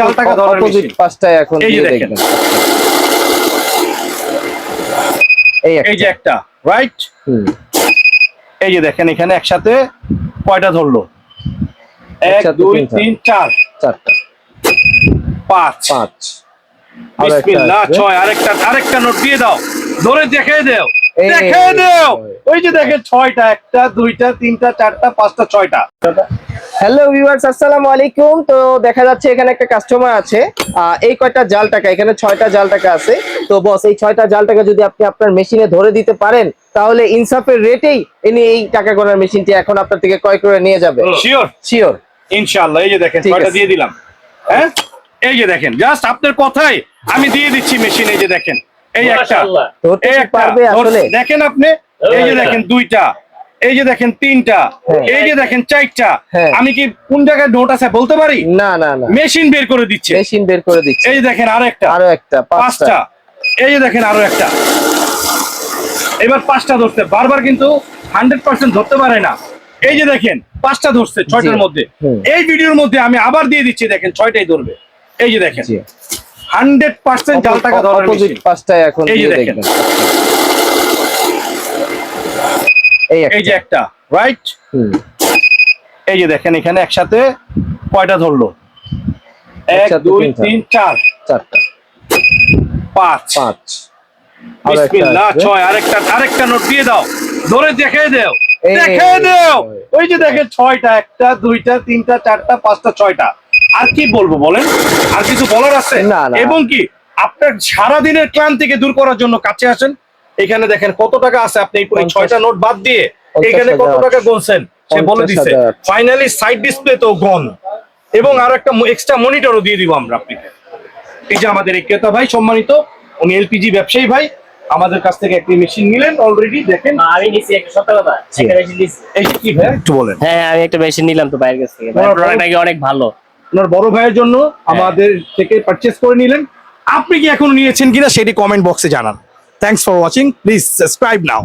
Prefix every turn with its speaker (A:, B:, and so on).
A: জাল টাকা ধরার
B: অপোজিট
A: মেশিন
B: পাশটায় এখন
A: এই যে
B: দিয়ে
A: দেখেন।
B: দেখবেন।
A: এই যে একটা রাইট, এই যে দেখেন এখানে একসাথে কয়টা ধরলো, 1
B: একসাথে
A: 2
B: তিনটা।
A: 3 4
B: চারটা
A: 5
B: 5
A: বিসমিল্লাহ 6 আরেকটা নোট দিয়ে দাও, ধরে দেখাই দাও, দেখাই দাও। ওই যে দেখেন 6টা, 1টা 2টা 3টা 4টা 5টা 6টা।
B: হ্যালো ভিউয়ার্স, আসসালামু আলাইকুম। তো দেখা যাচ্ছে এখানে একটা কাস্টমার আছে, এই কয়টা জাল টাকা, এখানে 6টা জাল টাকা আছে। তো বস, এই 6টা জাল টাকা যদি আপনি আপনার মেশিনে ধরে দিতে পারেন, তাহলে ইনসাফের রেটেই ইনি এই টাকা গোনার মেশিনটি এখন আপনার থেকে ক্রয় করে নিয়ে যাবে।
A: শিওর
B: শিওর
A: ইনশাআল্লাহ। এই যে দেখেন
B: ঠিক
A: 6টা
B: আছে।
A: দিয়ে দিলাম। হ্যাঁ, এই যে দেখেন জাস্ট আপনার কথাই আমি দিয়ে দিচ্ছি মেশিন। এই যে দেখেন এই একটা,
B: ধরতে
A: এই
B: কি
A: একটা
B: পারবে আসলে?
A: দেখেন আপনি, এই যে দেখেন 2টা, এই যে দেখেন 3টা,
B: হ্যাঁ।
A: এই যে দেখেন 4টা।
B: হ্যাঁ।
A: আমি কি কোন জায়গায় নোট আছে বলতে পারি?
B: না না না,
A: মেশিন বের করে দিচ্ছে,
B: মেশিন বের করে দিচ্ছে।
A: এই যে দেখেন আরেকটা,
B: আরো একটা 5টা।
A: 5টা, এই যে দেখেন আরো একটা। এবার 5টা ধরতে বারবার কিন্তু 100% ধরতে পারে না। এই যে দেখেন 5টা ধরছে 6টার মধ্যে। এই ভিডিওর মধ্যে আমি আবার দিয়ে দিচ্ছি, দেখেন 6টাই ধরবে। এই যে দেখেন 100% জাল টাকা ধরার
B: অপোজিট
A: মেশিন।
B: পাশটায় এখন
A: এই যে
B: দিয়ে
A: দেখেন।
B: দেখবেন।
A: এই যে একটা রাইট, এই যে দেখেন এখানে একসাথে কয়টা ধরলো, 1 2 3 4
B: চারটা
A: 5
B: 5
A: বিসমিল্লাহ 6 আরেকটা নোট দিয়ে দাও, ধরে দেখাই দাও, দেখাই দাও। ওই যে দেখেন 6টা, 1টা 2টা 3টা 4টা 5টা 6টা। আর কি বলবো বলেন, আর কিছু বলার আছে?
B: না, না।
A: এবং কি আপনার সারা দিনের ক্লান্তিকে দূর করার জন্য কাছে আসেন। এখানে দেখেন কত টাকা আছে, আপনি এই 6টা নোট বাদ দিয়ে এখানে কত টাকা গুনছেন সে বলে দিছে।
B: 50,000
A: ফাইনালি সাইড ডিসপ্লে তো গন, এবং আর একটা এক্সট্রা মনিটরও দিয়ে দিব আমরা আপনাকে। এই যে আমাদের এই ক্রেতা ভাই সম্মানিত, উনি এলপিজি ব্যবসায়ী ভাই, আমাদের কাছ থেকে একটি মেশিন নিলেন অলরেডি। দেখেন
C: আমি নিছি একটা সত্য কথা, একটা মেশিন নিছি।
A: এই যে কি ভাই একটু বলেন।
C: হ্যাঁ, আমি একটা মেশিন নিলাম তো বাইরের কাছ থেকে। প্রোডাক্ট নাকি অনেক ভালো।
A: আপনার বড় ভাইয়ের জন্য আমাদের থেকে পারচেজ করে নিলেন। আপনি কি এখনো নিয়েছেন কিনা সেটি কমেন্ট বক্সে জানান। Thanks for watching, please subscribe now.